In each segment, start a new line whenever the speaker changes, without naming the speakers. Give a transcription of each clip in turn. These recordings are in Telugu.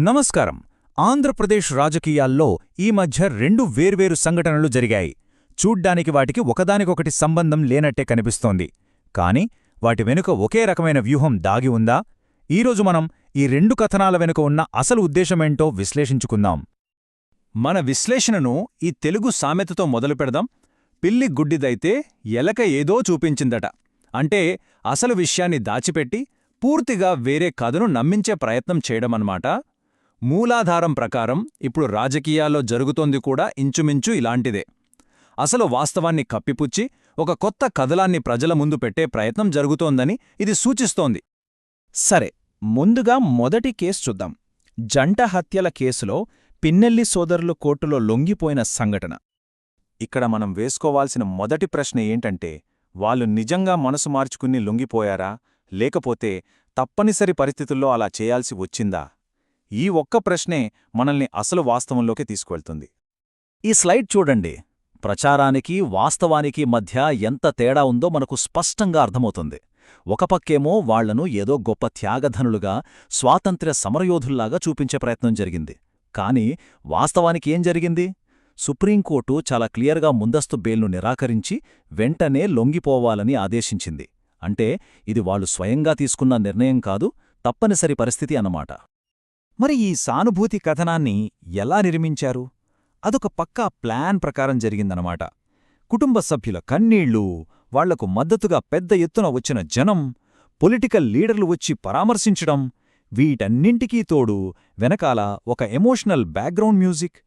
నమస్కారం. ఆంధ్రప్రదేశ్ రాజకీయాల్లో ఈ మధ్య రెండు వేర్వేరు సంఘటనలు జరిగాయి. చూడ్డానికి వాటికి ఒకదానికొకటి సంబంధం లేనట్టే కనిపిస్తోంది. కాని వాటి వెనుక ఒకే రకమైన వ్యూహం దాగి ఉందా? ఈరోజు మనం ఈ రెండు కథనాల వెనుక ఉన్న అసలు ఉద్దేశమేంటో విశ్లేషించుకుందాం.
మన విశ్లేషణను ఈ తెలుగు సామెతతో మొదలుపెడదాం. పిల్లి గుడ్డిదైతే ఎలక ఏదో చూపించిందట. అంటే అసలు విషయాన్ని దాచిపెట్టి పూర్తిగా వేరే కథను నమ్మించే ప్రయత్నం చేయడమన్నమాట. మూలాధారం ప్రకారం ఇప్పుడు రాజకీయాల్లో జరుగుతోంది కూడా ఇంచుమించు ఇలాంటిదే. అసలు వాస్తవాన్ని కప్పిపుచ్చి ఒక కొత్త కథలాన్ని ప్రజల ముందు పెట్టే ప్రయత్నం జరుగుతోందని ఇది సూచిస్తోంది.
సరే, ముందుగా మొదటి కేసు చూద్దాం. జంట హత్యల కేసులో పిన్నెల్లి సోదరులు కోర్టులో లొంగిపోయిన సంఘటన.
ఇక్కడ మనం వేసుకోవాల్సిన మొదటి ప్రశ్న ఏంటంటే, వాళ్ళు నిజంగా మనసు మార్చుకుని లొంగిపోయారా, లేకపోతే తప్పనిసరి పరిస్థితుల్లో అలా చేయాల్సి వచ్చిందా? ఈ ఒక్క ప్రశ్నే మనల్ని అసలు వాస్తవంలోకి తీసుకువెళ్తుంది.
ఈ స్లైడ్ చూడండి. ప్రచారానికి వాస్తవానికి మధ్య ఎంత తేడా ఉందో మనకు స్పష్టంగా అర్థమవుతుంది. ఒక పక్కేమో వాళ్లను ఏదో గొప్ప త్యాగధనులుగా, స్వాతంత్ర్య సమరయోధుల్లాగా చూపించే ప్రయత్నం జరిగింది. కాని వాస్తవానికి ఏం జరిగింది? సుప్రీంకోర్టు చాలా క్లియర్గా ముందస్తు బెయిల్ను నిరాకరించి వెంటనే లొంగిపోవాలని ఆదేశించింది. అంటే ఇది వాళ్లు స్వయంగా తీసుకున్న నిర్ణయం కాదు, తప్పనిసరి పరిస్థితి అన్నమాట.
మరి ఈ సానుభూతి కథనాన్ని ఎలా నిర్మించారు? అదొక పక్కా ప్లాన్ ప్రకారం జరిగిందనమాట. కుటుంబ సభ్యుల కన్నీళ్లు, వాళ్లకు మద్దతుగా పెద్ద ఎత్తున వచ్చిన జనం, పొలిటికల్ లీడర్లు వచ్చి పరామర్శించడం, వీటన్నింటికీ తోడు వెనకాల ఒక ఎమోషనల్ బ్యాక్గ్రౌండ్ మ్యూజిక్,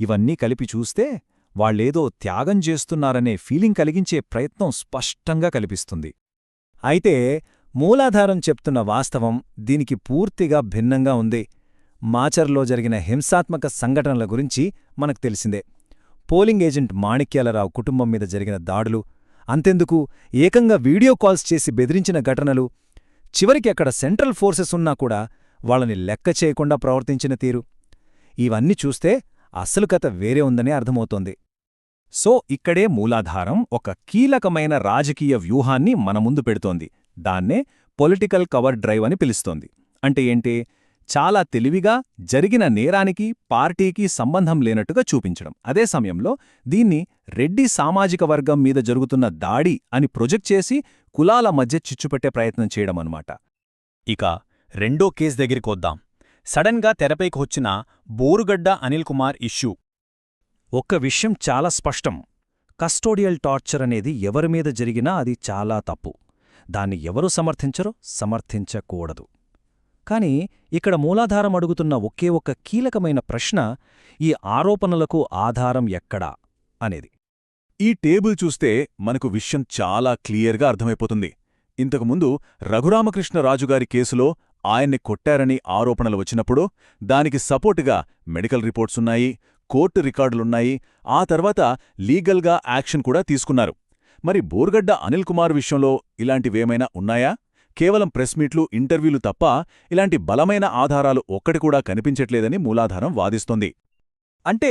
ఇవన్నీ కలిపి చూస్తే వాళ్లేదో త్యాగం చేస్తున్నారనే ఫీలింగ్ కలిగించే ప్రయత్నం స్పష్టంగా కనిపిస్తుంది.
అయితే మూలాధారం చెప్తున్న వాస్తవం దీనికి పూర్తిగా భిన్నంగా ఉంది. మాచర్లో జరిగిన హింసాత్మక సంఘటనల గురించి మనకు తెలిసిందే. పోలింగ్ ఏజెంట్ మాణిక్యాలరావు కుటుంబం మీద జరిగిన దాడులు, అంతెందుకు ఏకంగా వీడియో కాల్స్ చేసి బెదిరించిన ఘటనలు, చివరికి అక్కడ సెంట్రల్ ఫోర్సెస్ ఉన్నా కూడా వాళ్ళని లెక్క చేయకుండా ప్రవర్తించిన తీరు, ఇవన్నీ చూస్తే అసలు కథ వేరే ఉందని అర్థమవుతోంది.
సో ఇక్కడే మూలాధారం ఒక కీలకమైన రాజకీయ వ్యూహాన్ని మన ముందు పెడుతోంది. దాన్నే పొలిటికల్ కవర్ డ్రైవ్ అని పిలుస్తోంది. అంటే ఏంటి? చాలా తెలివిగా జరిగిన నేరానికి పార్టీకి సంబంధం లేనట్టుగా చూపించడం. అదే సమయంలో దీన్ని రెడ్డి సామాజిక వర్గం మీద జరుగుతున్న దాడి అని ప్రొజెక్ట్ చేసి కులాల మధ్య చిచ్చుపెట్టే ప్రయత్నం చేయడమన్నమాట.
ఇక రెండో కేసు దగ్గరికొద్దాం. సడన్గా తెరపైకి వచ్చిన బోరుగడ్డ అనిల్ కుమార్ ఇష్యూ.
ఒక్క విషయం చాలా స్పష్టం. కస్టోడియల్ టార్చర్ అనేది ఎవరిమీద జరిగినా అది చాలా తప్పు. దాన్ని ఎవరు సమర్థించరో సమర్థించకూడదు. కాని ఇక్కడ మూలాధారం అడుగుతున్న ఒకే ఒక్క కీలకమైన ప్రశ్న, ఈ ఆరోపణలకు ఆధారం ఎక్కడా అనేది.
ఈ టేబుల్ చూస్తే మనకు విషయం చాలా క్లియర్గా అర్థమైపోతుంది. ఇంతకుముందు రఘురామకృష్ణరాజుగారి కేసులో ఆయన్ని కొట్టారని ఆరోపణలు వచ్చినప్పుడు దానికి సపోర్టుగా మెడికల్ రిపోర్ట్సున్నాయి, కోర్టు రికార్డులున్నాయి, ఆ తర్వాత లీగల్గా యాక్షన్ కూడా తీసుకున్నారు. మరి బోర్గడ్డ అనిల్ కుమార్ విషయంలో ఇలాంటివేమైనా ఉన్నాయా? కేవలం ప్రెస్ మీట్లు, ఇంటర్వ్యూలు తప్ప ఇలాంటి బలమైన ఆధారాలు ఒక్కటి కూడా కనిపించట్లేదని మూలాధారం వాదిస్తోంది.
అంటే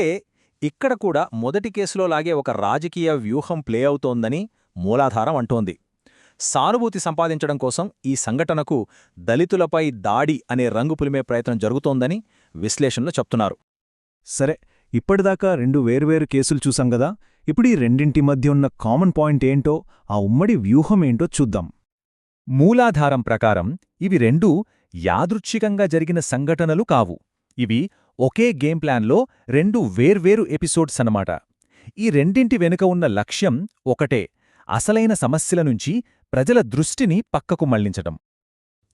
ఇక్కడ కూడా మొదటి కేసులోలాగే ఒక రాజకీయ వ్యూహం ప్లే అవుతోందని మూలాధారం అంటోంది. సానుభూతి సంపాదించడం కోసం ఈ సంఘటనకు దళితులపై దాడి అనే రంగు పులిమే ప్రయత్నం జరుగుతోందని విశ్లేషణలు చెప్తున్నారు.
సరే, ఇప్పటిదాకా రెండు వేర్వేరు కేసులు చూసాం గదా. ఇప్పుడు ఈ రెండింటి మధ్య ఉన్న కామన్ పాయింట్ ఏంటో, ఆ ఉమ్మడి వ్యూహమేంటో చూద్దాం.
మూలాధారం ప్రకారం ఇవి రెండూ యాదృచ్ఛికంగా జరిగిన సంఘటనలు కావు. ఇవి ఒకే గేమ్ ప్లాన్లో రెండు వేర్వేరు ఎపిసోడ్స్ అన్నమాట. ఈ రెండింటి వెనుక ఉన్న లక్ష్యం ఒకటే: అసలైన సమస్యల నుంచి ప్రజల దృష్టిని పక్కకు మళ్లించటం.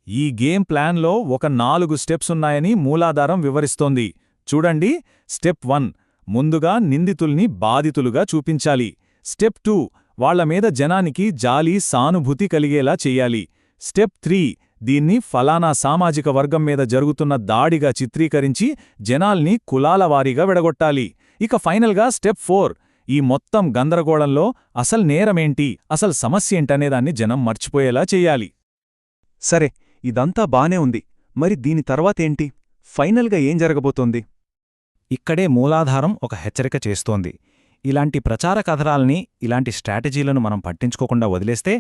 ఈ గేమ్ ప్లాన్లో ఒక 4 స్టెప్స్ ఉన్నాయని మూలాధారం వివరిస్తోంది. చూడండి. స్టెప్ 1, ముందుగా నిందితుల్ని బాధితులుగా చూపించాలి. స్టెప్ 2, వాళ్లమీద జనానికి జాలి, సానుభూతి కలిగేలా చెయ్యాలి. స్టెప్ 3, దీన్ని ఫలానా సామాజిక వర్గం మీద జరుగుతున్న దాడిగా చిత్రీకరించి జనాల్ని కులాలవారీగా విడగొట్టాలి. ఇక ఫైనల్గా స్టెప్ 4, ఈ మొత్తం గందరగోళంలో అసలు నేరమేంటి, అసలు సమస్యేంటనేదాన్ని జనం మర్చిపోయేలా చెయ్యాలి.
సరే, ఇదంతా బానే ఉంది. మరి దీని తర్వాతేంటి? ఫైనల్గా ఏం జరగబోతోంది? ఇక్కడే మూలాధారం ఒక హెచ్చరిక చేస్తోంది. ఇలాంటి ప్రచార కథనాల్ని, ఇలాంటి స్ట్రాటజీలను మనం పట్టించుకోకుండా వదిలేస్తే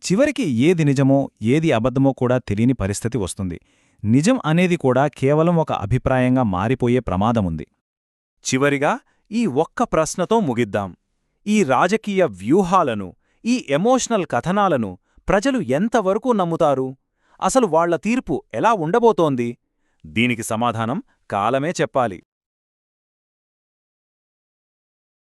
చివరికి ఏది నిజమో ఏది అబద్ధమో కూడా తెలియని పరిస్థితి వస్తుంది.
నిజం అనేది కూడా కేవలం ఒక అభిప్రాయంగా మారిపోయే ప్రమాదముంది.
చివరిగా ఈ ఒక్క ప్రశ్నతో ముగిద్దాం. ఈ రాజకీయ వ్యూహాలను, ఈ ఎమోషనల్ కథనాలను ప్రజలు ఎంతవరకు నమ్ముతారు? అసలు వాళ్ల తీర్పు ఎలా ఉండబోతోంది? దీనికి సమాధానం కాలమే చెప్పాలి.